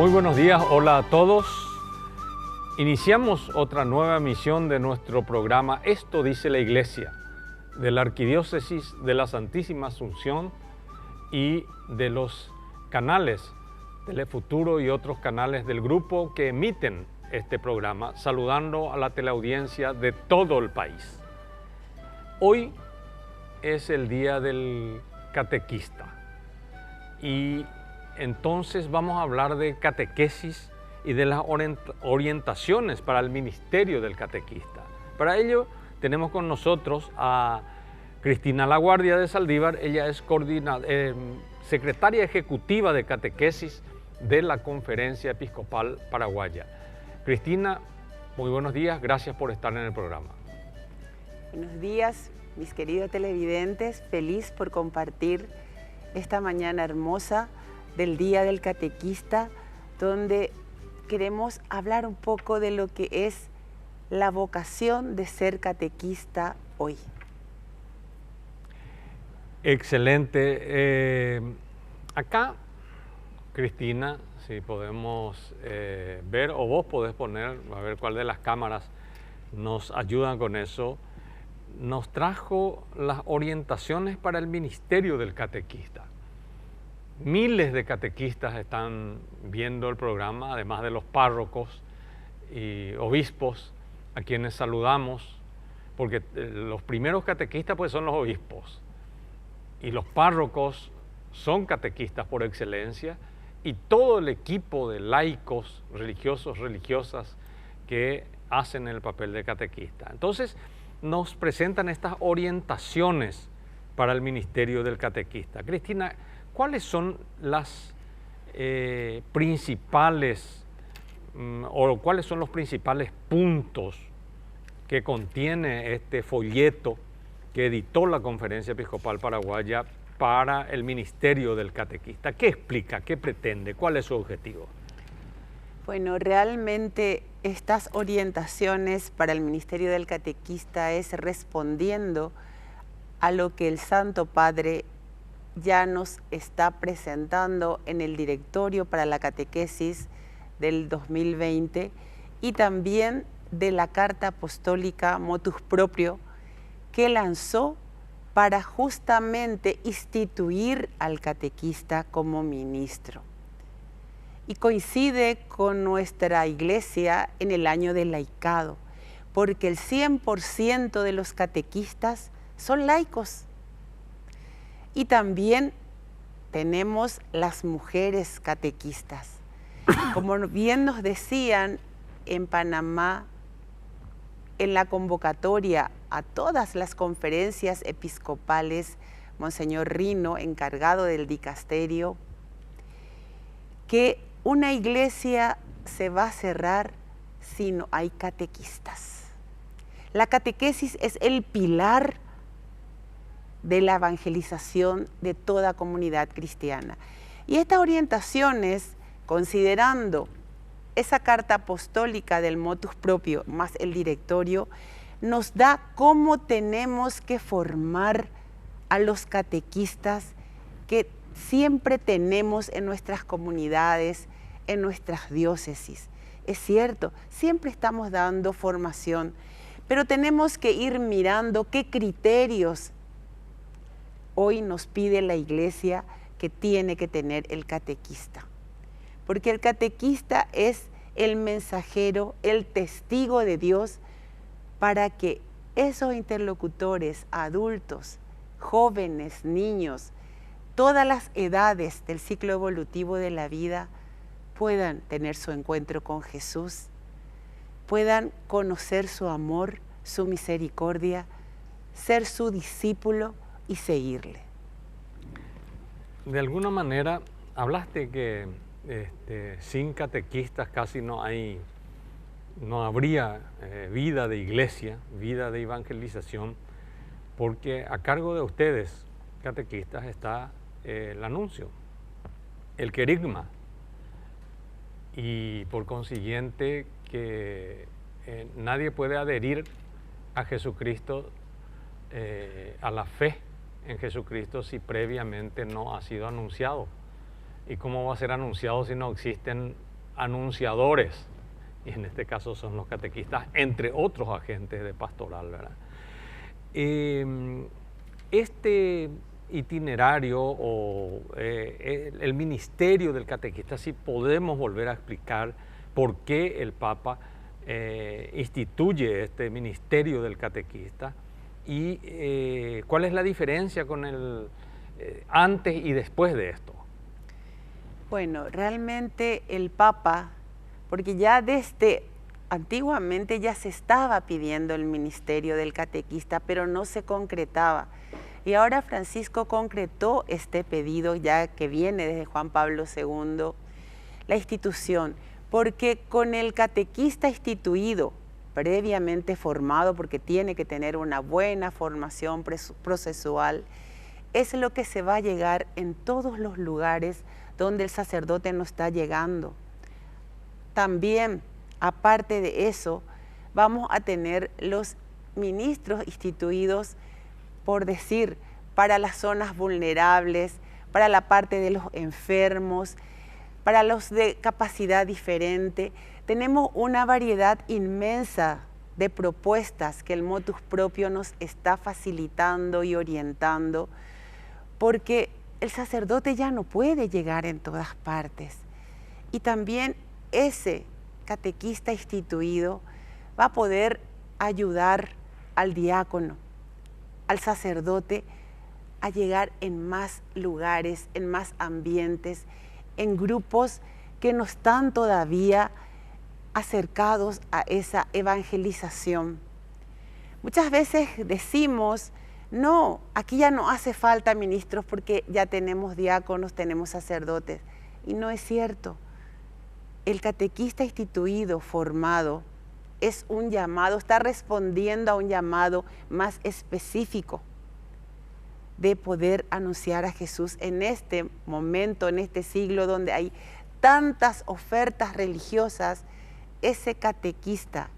Muy buenos días, hola a todos. Iniciamos otra nueva emisión de nuestro programa Esto dice la Iglesia, de la Arquidiócesis de la Santísima Asunción y de los canales Telefuturo y otros canales del grupo que emiten este programa, saludando a la teleaudiencia de todo el país. Hoy es el día del catequista y entonces vamos a hablar de catequesis y de las orientaciones para el ministerio del catequista. Para ello tenemos con nosotros a Cristina Laguardia de Saldívar. Ella es secretaria ejecutiva de catequesis de la Conferencia Episcopal Paraguaya. Cristina, muy buenos días, gracias por estar en el programa. Buenos días, mis queridos televidentes, feliz por compartir esta mañana hermosa del Día del Catequista, donde queremos hablar un poco de lo que es la vocación de ser catequista hoy. Excelente. Acá, Cristina, si podemos ver, o vos podés poner, a ver cuál de las cámaras nos ayudan con eso, nos trajo las orientaciones para el ministerio del catequista. Miles de catequistas están viendo el programa, además de los párrocos y obispos, a quienes saludamos, porque los primeros catequistas pues son los obispos, y los párrocos son catequistas por excelencia, y todo el equipo de laicos, religiosos, religiosas, que hacen el papel de catequista. Entonces, nos presentan estas orientaciones para el ministerio del catequista. Cristina, ¿cuáles son las principales o cuáles son los principales puntos que contiene este folleto que editó la Conferencia Episcopal Paraguaya para el ministerio del catequista? ¿Qué explica? ¿Qué pretende? ¿Cuál es su objetivo? Bueno, realmente estas orientaciones para el ministerio del catequista es respondiendo a lo que el Santo Padre ya nos está presentando en el directorio para la catequesis del 2020 y también de la carta apostólica Motus Proprio que lanzó para justamente instituir al catequista como ministro. Y coincide con nuestra iglesia en el año del laicado, porque el 100% de los catequistas son laicos. Y también tenemos las mujeres catequistas. Como bien nos decían en Panamá, en la convocatoria a todas las conferencias episcopales, Monseñor Rino, encargado del dicasterio, que una iglesia se va a cerrar si no hay catequistas. La catequesis es el pilar de la evangelización de toda comunidad cristiana. Y estas orientaciones, considerando esa carta apostólica del Motus Proprio más el directorio, nos da cómo tenemos que formar a los catequistas que siempre tenemos en nuestras comunidades, en nuestras diócesis. Es cierto, siempre estamos dando formación, pero tenemos que ir mirando qué criterios hoy nos pide la iglesia que tiene que tener el catequista. Porque el catequista es el mensajero, el testigo de Dios para que esos interlocutores, adultos, jóvenes, niños, todas las edades del ciclo evolutivo de la vida puedan tener su encuentro con Jesús, puedan conocer su amor, su misericordia, ser su discípulo y seguirle. De alguna manera, hablaste que sin catequistas casi no habría vida de iglesia, vida de evangelización, porque a cargo de ustedes, catequistas, está el anuncio, el querigma, y por consiguiente que nadie puede adherir a Jesucristo, a la fe en Jesucristo, si previamente no ha sido anunciado. ¿Y cómo va a ser anunciado si no existen anunciadores, y en este caso son los catequistas, entre otros agentes de pastoral, ¿verdad? Este itinerario o el ministerio del catequista, si podemos volver a explicar por qué el Papa instituye este ministerio del catequista y cuál es la diferencia con el antes y después de esto. Bueno, realmente el Papa, porque ya desde antiguamente ya se estaba pidiendo el ministerio del catequista, pero no se concretaba. Y ahora Francisco concretó este pedido ya que viene desde Juan Pablo II, la institución, porque con el catequista instituido, previamente formado, porque tiene que tener una buena formación procesual, es lo que se va a llegar en todos los lugares donde el sacerdote no está llegando. También, aparte de eso, vamos a tener los ministros instituidos, por decir, para las zonas vulnerables, para la parte de los enfermos, para los de capacidad diferente. Tenemos una variedad inmensa de propuestas que el motus proprio nos está facilitando y orientando, porque el sacerdote ya no puede llegar en todas partes. Y también ese catequista instituido va a poder ayudar al diácono, al sacerdote, a llegar en más lugares, en más ambientes, en grupos que no están todavía acercados a esa evangelización. Muchas veces decimos, no, aquí ya no hace falta ministros porque ya tenemos diáconos, tenemos sacerdotes. Y no es cierto. El catequista instituido, formado, es un llamado, está respondiendo a un llamado más específico de poder anunciar a Jesús en este momento, en este siglo donde hay tantas ofertas religiosas. Ese catequista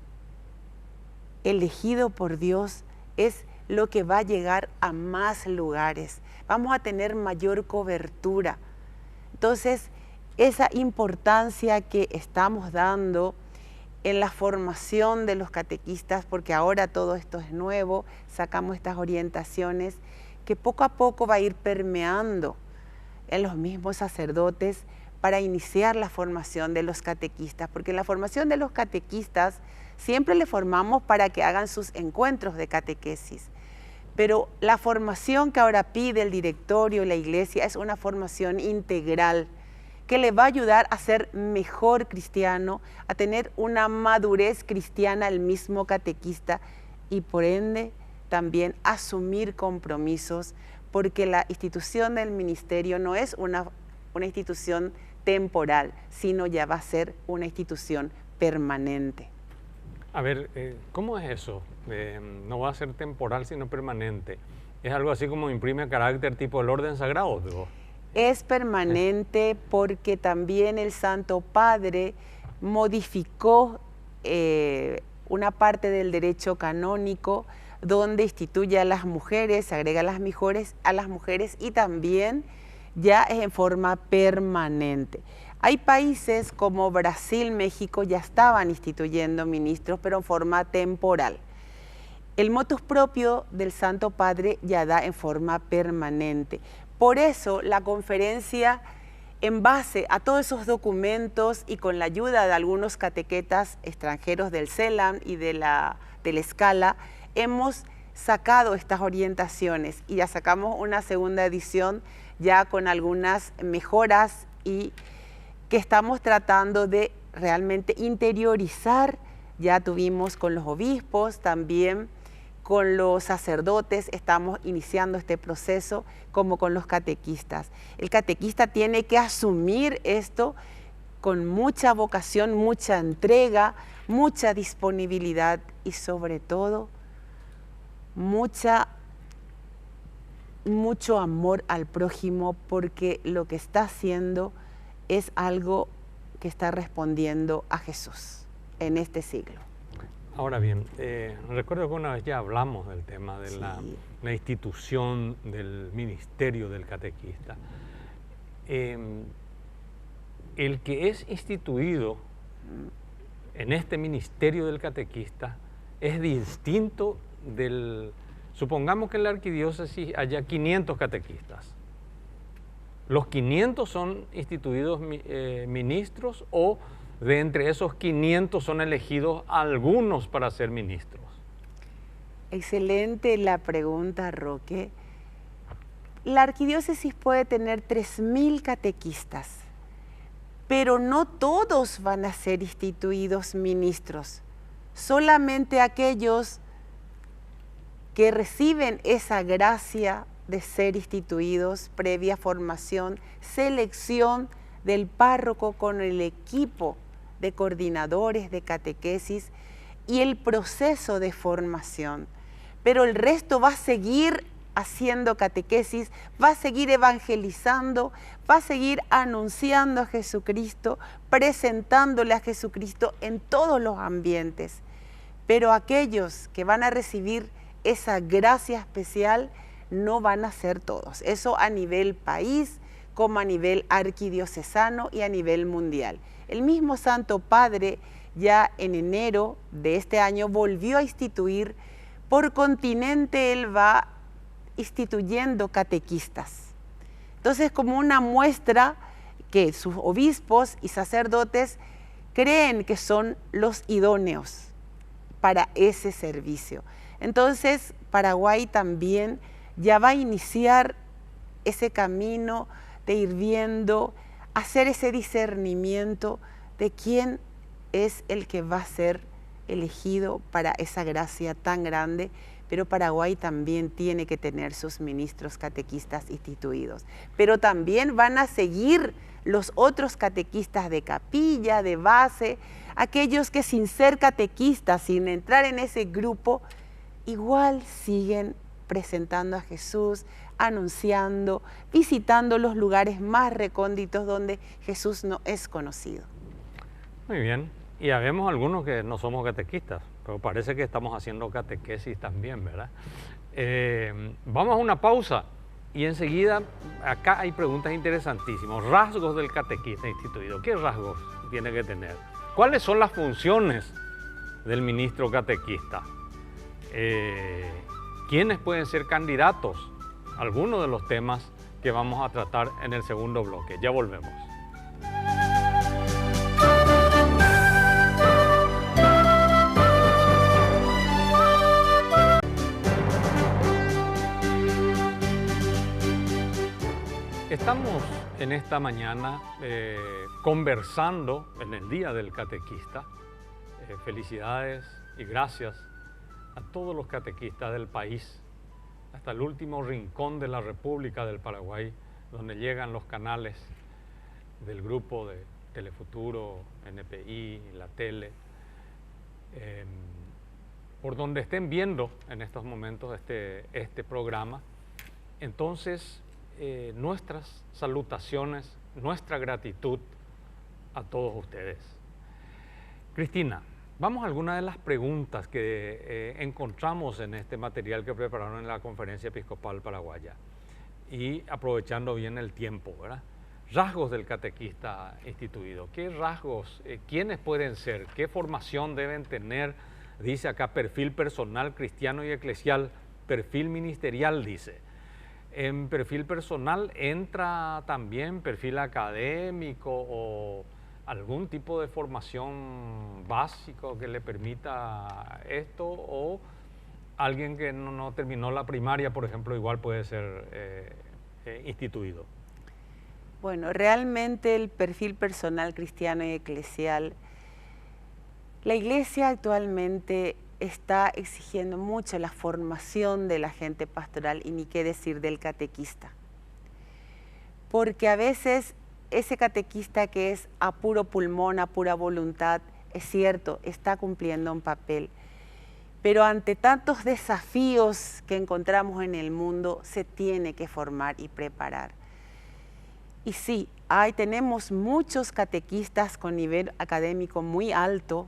elegido por Dios es lo que va a llegar a más lugares. Vamos a tener mayor cobertura. Entonces, esa importancia que estamos dando en la formación de los catequistas, porque ahora todo esto es nuevo, sacamos estas orientaciones, que poco a poco va a ir permeando en los mismos sacerdotes para iniciar la formación de los catequistas, porque en la formación de los catequistas siempre le formamos para que hagan sus encuentros de catequesis, pero la formación que ahora pide el directorio y la iglesia es una formación integral, que le va a ayudar a ser mejor cristiano, a tener una madurez cristiana el mismo catequista y por ende también asumir compromisos, porque la institución del ministerio no es una institución temporal, sino ya va a ser una institución permanente. A ver, ¿cómo es eso? No va a ser temporal, sino permanente. ¿Es algo así como imprime carácter tipo el orden sagrado? ¿Digo? Es permanente porque también el Santo Padre modificó una parte del derecho canónico donde instituye a las mujeres, agrega a las mujeres y también ya es en forma permanente. Hay países como Brasil, México, ya estaban instituyendo ministros, pero en forma temporal. El motus propio del Santo Padre ya da en forma permanente. Por eso la conferencia, en base a todos esos documentos y con la ayuda de algunos catequetas extranjeros del CELAM y de la Scala, hemos sacado estas orientaciones y ya sacamos una segunda edición ya con algunas mejoras y que estamos tratando de realmente interiorizar. Ya tuvimos con los obispos, también con los sacerdotes, estamos iniciando este proceso como con los catequistas. El catequista tiene que asumir esto con mucha vocación, mucha entrega, mucha disponibilidad y sobre todo mucho amor al prójimo, porque lo que está haciendo es algo que está respondiendo a Jesús en este siglo. Ahora bien, recuerdo que una vez ya hablamos del tema de la institución del ministerio del catequista. el que es instituido en este ministerio del catequista es distinto del... Supongamos que en la arquidiócesis haya 500 catequistas. ¿Los 500 son instituidos ministros o de entre esos 500 son elegidos algunos para ser ministros? Excelente la pregunta, Roque. La arquidiócesis puede tener 3000 catequistas, pero no todos van a ser instituidos ministros. Solamente aquellos que reciben esa gracia de ser instituidos previa formación, selección del párroco con el equipo de coordinadores de catequesis y el proceso de formación. Pero el resto va a seguir haciendo catequesis, va a seguir evangelizando, va a seguir anunciando a Jesucristo, presentándole a Jesucristo en todos los ambientes. Pero aquellos que van a recibir esa gracia especial no van a ser todos. Eso a nivel país, como a nivel arquidiocesano y a nivel mundial. El mismo Santo Padre ya en enero de este año volvió a instituir, por continente él va instituyendo catequistas. Entonces, como una muestra que sus obispos y sacerdotes creen que son los idóneos para ese servicio. Entonces, Paraguay también ya va a iniciar ese camino de ir viendo, hacer ese discernimiento de quién es el que va a ser elegido para esa gracia tan grande, pero Paraguay también tiene que tener sus ministros catequistas instituidos. Pero también van a seguir los otros catequistas de capilla, de base, aquellos que sin ser catequistas, sin entrar en ese grupo, igual siguen presentando a Jesús, anunciando, visitando los lugares más recónditos donde Jesús no es conocido. Muy bien, y habemos algunos que no somos catequistas, pero parece que estamos haciendo catequesis también, ¿verdad? Vamos a una pausa y enseguida acá hay preguntas interesantísimas. Rasgos del catequista instituido. ¿Qué rasgos tiene que tener? ¿Cuáles son las funciones del ministro catequista? ¿Quiénes pueden ser candidatos? Algunos de los temas que vamos a tratar en el segundo bloque. Ya volvemos. Estamos en esta mañana conversando en el Día del Catequista. Felicidades y gracias a todos los catequistas del país, hasta el último rincón de la República del Paraguay, donde llegan los canales del grupo de Telefuturo, NPI, la tele, por donde estén viendo en estos momentos este programa. Entonces, nuestras salutaciones, nuestra gratitud a todos ustedes. Cristina, vamos a algunas de las preguntas que encontramos en este material que prepararon en la Conferencia Episcopal Paraguaya y aprovechando bien el tiempo, ¿verdad? Rasgos del catequista instituido. ¿Qué rasgos, quiénes pueden ser, qué formación deben tener? Dice acá perfil personal, cristiano y eclesial, perfil ministerial, dice. En perfil personal entra también perfil académico o algún tipo de formación básico que le permita esto, o alguien que no terminó la primaria, por ejemplo, igual puede ser instituido. Bueno, realmente el perfil personal cristiano y eclesial, la Iglesia actualmente está exigiendo mucho la formación del agente pastoral y ni qué decir del catequista. Porque a veces ese catequista que es a puro pulmón, a pura voluntad, es cierto, está cumpliendo un papel. Pero ante tantos desafíos que encontramos en el mundo, se tiene que formar y preparar. Y sí, tenemos muchos catequistas con nivel académico muy alto,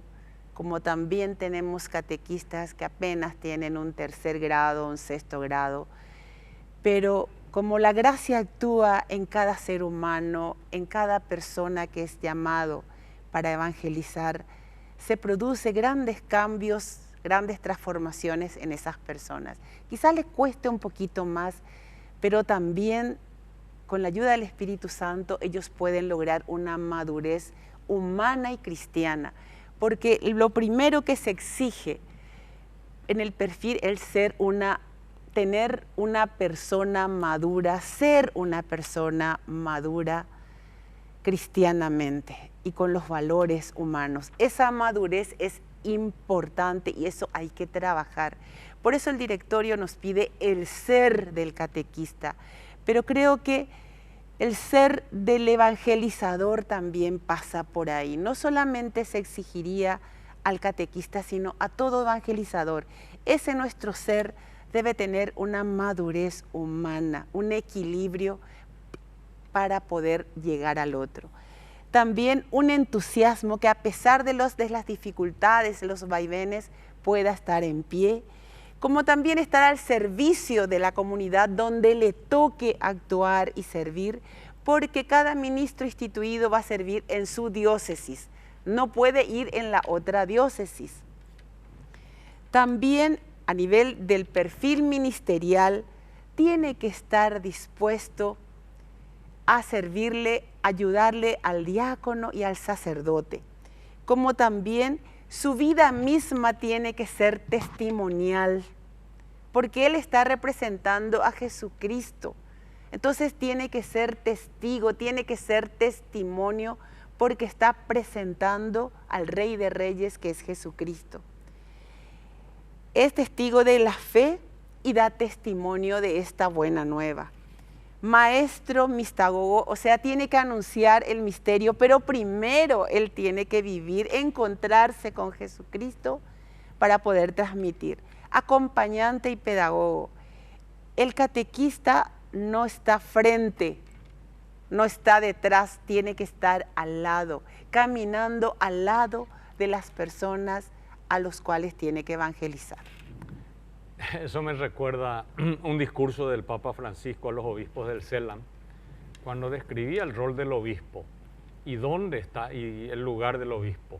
como también tenemos catequistas que apenas tienen un 3er grado, un 6º grado, pero como la gracia actúa en cada ser humano, en cada persona que es llamado para evangelizar, se produce grandes cambios, grandes transformaciones en esas personas. Quizás les cueste un poquito más, pero también con la ayuda del Espíritu Santo ellos pueden lograr una madurez humana y cristiana, porque lo primero que se exige en el perfil es tener una persona madura, ser una persona madura cristianamente y con los valores humanos. Esa madurez es importante y eso hay que trabajar. Por eso el directorio nos pide el ser del catequista, pero creo que el ser del evangelizador también pasa por ahí. No solamente se exigiría al catequista, sino a todo evangelizador. Ese nuestro ser debe tener una madurez humana, un equilibrio para poder llegar al otro. También un entusiasmo que a pesar de las dificultades, los vaivenes, pueda estar en pie, como también estar al servicio de la comunidad donde le toque actuar y servir, porque cada ministro instituido va a servir en su diócesis, no puede ir en la otra diócesis. También a nivel del perfil ministerial, tiene que estar dispuesto a servirle, ayudarle al diácono y al sacerdote, como también su vida misma tiene que ser testimonial, porque él está representando a Jesucristo. Entonces tiene que ser testigo, tiene que ser testimonio, porque está presentando al Rey de Reyes, que es Jesucristo. Es testigo de la fe y da testimonio de esta buena nueva. Maestro mistagogo, o sea, tiene que anunciar el misterio, pero primero él tiene que vivir, encontrarse con Jesucristo para poder transmitir. Acompañante y pedagogo. El catequista no está frente, no está detrás, tiene que estar al lado, caminando al lado de las personas a los cuales tiene que evangelizar. Eso me recuerda un discurso del Papa Francisco a los obispos del CELAM, cuando describía el rol del obispo y dónde está y el lugar del obispo.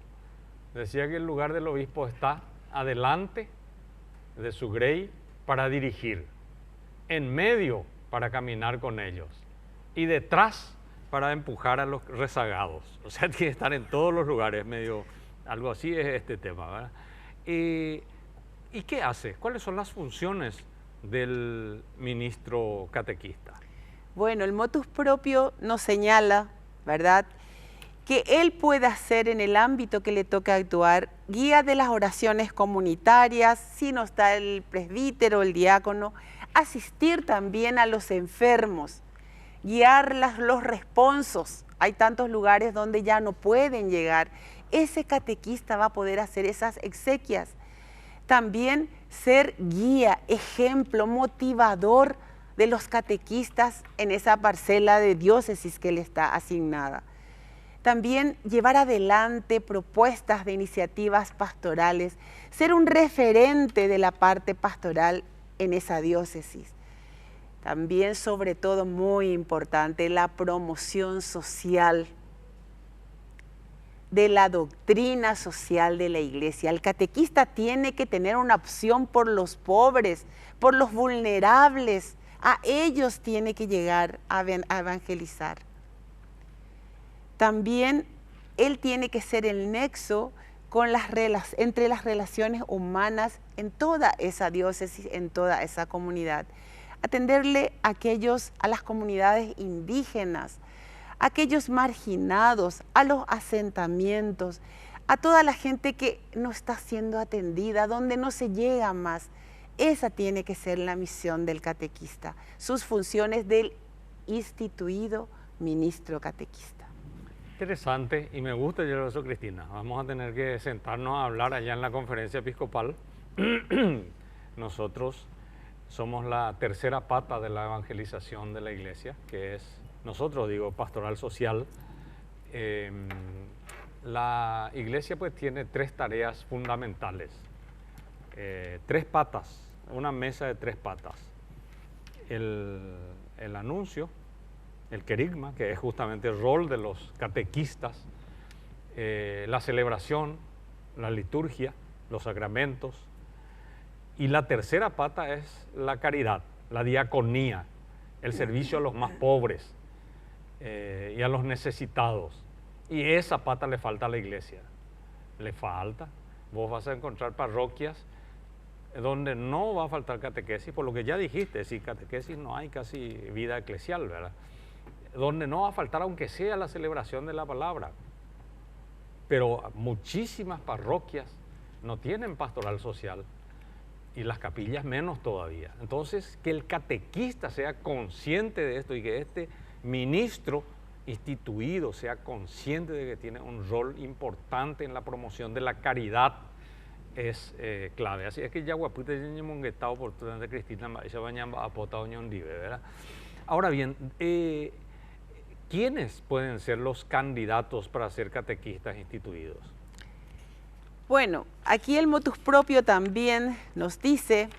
Decía que el lugar del obispo está adelante de su grey para dirigir, en medio para caminar con ellos y detrás para empujar a los rezagados. O sea, tiene que estar en todos los lugares, medio, algo así es este tema, ¿verdad? ¿Y qué hace? ¿Cuáles son las funciones del ministro catequista? Bueno, el motus propio nos señala, ¿verdad?, que él pueda ser en el ámbito que le toca actuar, guía de las oraciones comunitarias, si no está el presbítero, el diácono, asistir también a los enfermos, guiar los responsos. Hay tantos lugares donde ya no pueden llegar. Ese catequista va a poder hacer esas exequias. También ser guía, ejemplo, motivador de los catequistas en esa parcela de diócesis que le está asignada. También llevar adelante propuestas de iniciativas pastorales, ser un referente de la parte pastoral en esa diócesis. También, sobre todo, muy importante, la promoción social de la doctrina social de la Iglesia. El catequista tiene que tener una opción por los pobres, por los vulnerables. A ellos tiene que llegar a evangelizar. También él tiene que ser el nexo con entre las relaciones humanas en toda esa diócesis, en toda esa comunidad. Atenderle a las comunidades indígenas, a aquellos marginados, a los asentamientos, a toda la gente que no está siendo atendida, donde no se llega más. Esa tiene que ser la misión del catequista, sus funciones del instituido ministro catequista. Interesante, y me gusta eso, Cristina. Vamos a tener que sentarnos a hablar allá en la conferencia episcopal. Nosotros somos la tercera pata de la evangelización de la Iglesia, que es, nosotros digo, pastoral social. La Iglesia pues tiene tres tareas fundamentales, tres patas, una mesa de tres patas. el anuncio, el querigma, que es justamente el rol de los catequistas, la celebración, la liturgia, los sacramentos. Y la tercera pata es la caridad, la diaconía, el servicio a los más pobres y a los necesitados. Y esa pata le falta a la iglesia, le falta. Vos vas a encontrar parroquias donde no va a faltar catequesis, por lo que ya dijiste, sin catequesis no hay casi vida eclesial, ¿verdad? Donde no va a faltar aunque sea la celebración de la palabra. Pero muchísimas parroquias no tienen pastoral social y las capillas menos todavía. Entonces, que el catequista sea consciente de esto y que este ministro instituido sea consciente de que tiene un rol importante en la promoción de la caridad es clave. Así es que ya guapita ya monguetado oportunamente Cristina se bañan a pota ¿verdad? Ahora bien, ¿quiénes pueden ser los candidatos para ser catequistas instituidos? Bueno, aquí el motus propio también nos dice,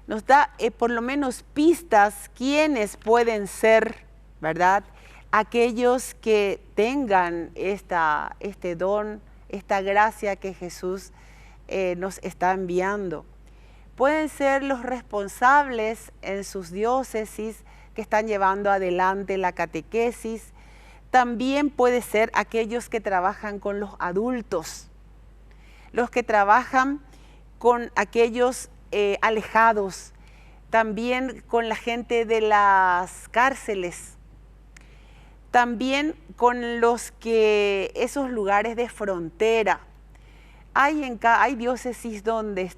nos da por lo menos pistas quiénes pueden ser, ¿verdad? Aquellos que tengan este don, esta gracia que Jesús nos está enviando. Pueden ser los responsables en sus diócesis que están llevando adelante la catequesis. También puede ser aquellos que trabajan con los adultos, los que trabajan con aquellos alejados, también con la gente de las cárceles, también con esos lugares de frontera. Hay diócesis donde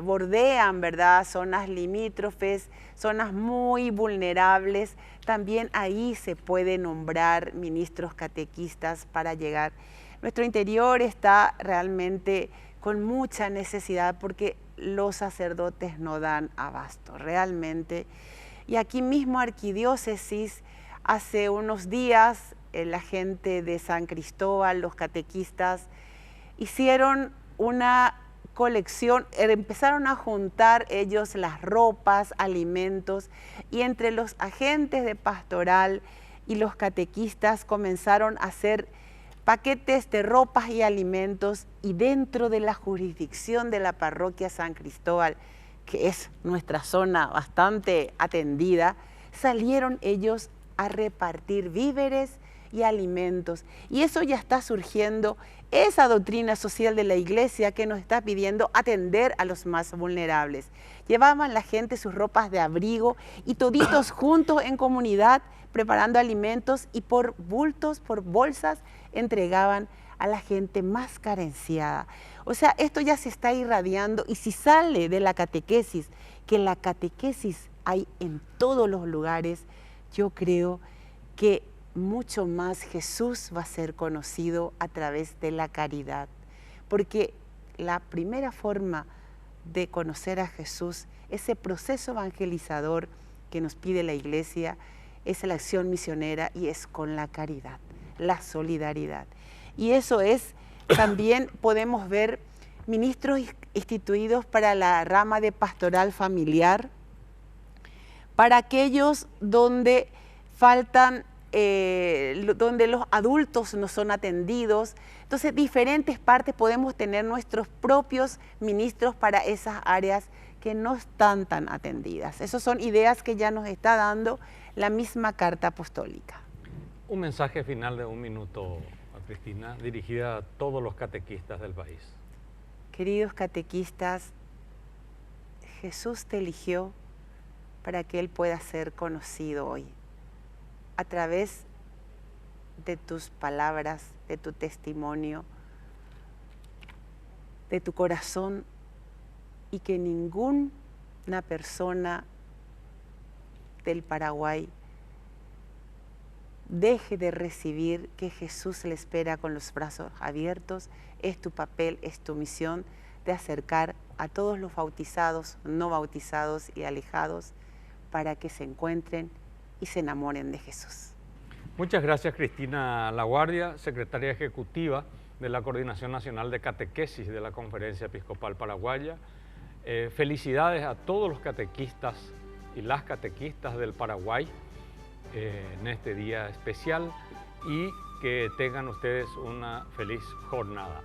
bordean, ¿verdad?, zonas limítrofes, zonas muy vulnerables. También ahí se puede nombrar ministros catequistas para llegar. Nuestro interior está realmente con mucha necesidad porque los sacerdotes no dan abasto, realmente. Y aquí mismo Arquidiócesis, hace unos días, la gente de San Cristóbal, los catequistas, hicieron una colección, empezaron a juntar ellos las ropas, alimentos, y entre los agentes de pastoral y los catequistas comenzaron a hacer paquetes de ropas y alimentos, y dentro de la jurisdicción de la parroquia San Cristóbal, que es nuestra zona bastante atendida, salieron ellos a repartir víveres y alimentos. Y eso ya está surgiendo, esa doctrina social de la Iglesia que nos está pidiendo atender a los más vulnerables. Llevaban la gente sus ropas de abrigo y toditos juntos en comunidad preparando alimentos, y por bultos, por bolsas, entregaban a la gente más carenciada. O sea, esto ya se está irradiando, y si sale de la catequesis, que la catequesis hay en todos los lugares, yo creo que mucho más Jesús va a ser conocido a través de la caridad, porque la primera forma de conocer a Jesús, ese proceso evangelizador que nos pide la Iglesia, es la acción misionera, y es con la caridad, la solidaridad. Y eso es, también podemos ver ministros instituidos para la rama de pastoral familiar, para aquellos donde faltan, donde los adultos no son atendidos. Entonces, diferentes partes podemos tener nuestros propios ministros para esas áreas que no están tan atendidas. Esas son ideas que ya nos está dando la misma Carta Apostólica. Un mensaje final de 1 minuto, Cristina, dirigida a todos los catequistas del país. Queridos catequistas, Jesús te eligió para que Él pueda ser conocido hoy, a través de tus palabras, de tu testimonio, de tu corazón, y que ninguna persona del Paraguay deje de recibir que Jesús le espera con los brazos abiertos. Es tu papel, es tu misión de acercar a todos los bautizados, no bautizados y alejados, para que se encuentren y se enamoren de Jesús. Muchas gracias, Cristina Laguardia, secretaria ejecutiva de la Coordinación Nacional de Catequesis de la Conferencia Episcopal Paraguaya. Felicidades a todos los catequistas y las catequistas del Paraguay en este día especial y que tengan ustedes una feliz jornada.